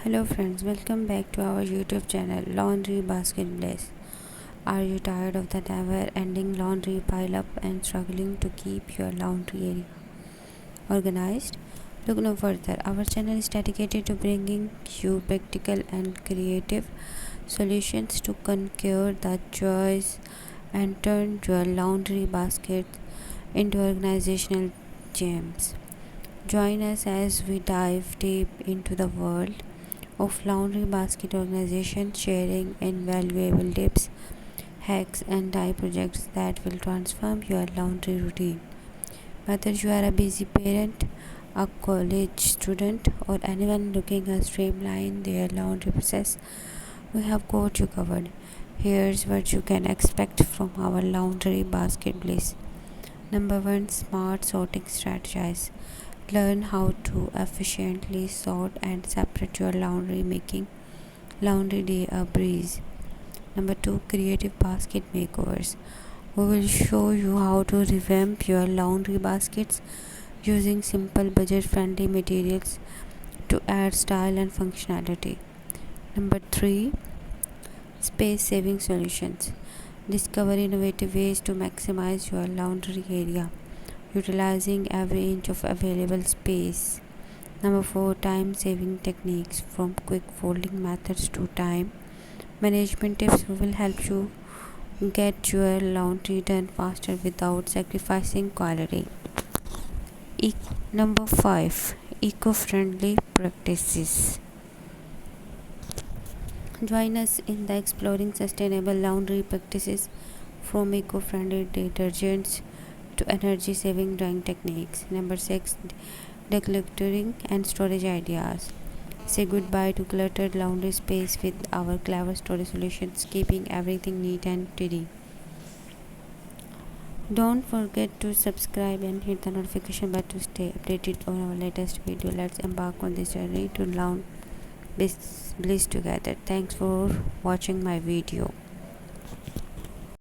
Hello friends, welcome back to our YouTube channel Laundry Basket Bliss. Are you tired of the never-ending laundry pile-up and struggling to keep your laundry area organized? Look no further. Our channel is dedicated to bringing you practical and creative solutions to conquer the joys and turn your laundry basket into organizational gems. Join us as we dive deep into the world of laundry basket organization, sharing invaluable tips, hacks, and die projects that will transform your laundry routine. Whether you are a busy parent, a college student, or anyone looking to streamline their laundry process, we have got you covered. Here's what you can expect from our laundry basket bliss. Number one, smart sorting strategies. Learn how to efficiently sort and separate your laundry, making laundry day a breeze. Number two, creative basket makeovers. We will show you how to revamp your laundry baskets using simple budget friendly materials to add style and functionality. Number three, space saving solutions. Discover innovative ways to maximize your laundry area, utilizing every inch of available space. Number four, time saving techniques. From quick folding methods to time management tips, we will help you get your laundry done faster without sacrificing quality. Number five, eco friendly practices. Join us in the exploring sustainable laundry practices, from eco friendly detergents to energy saving drying techniques. Number six, decluttering and storage ideas. Say goodbye to cluttered laundry space with our clever storage solutions, keeping everything neat and tidy. Don't forget to subscribe and hit the notification bell to stay updated on our latest video. Let's embark on this journey to learn bliss together. Thanks for watching my video.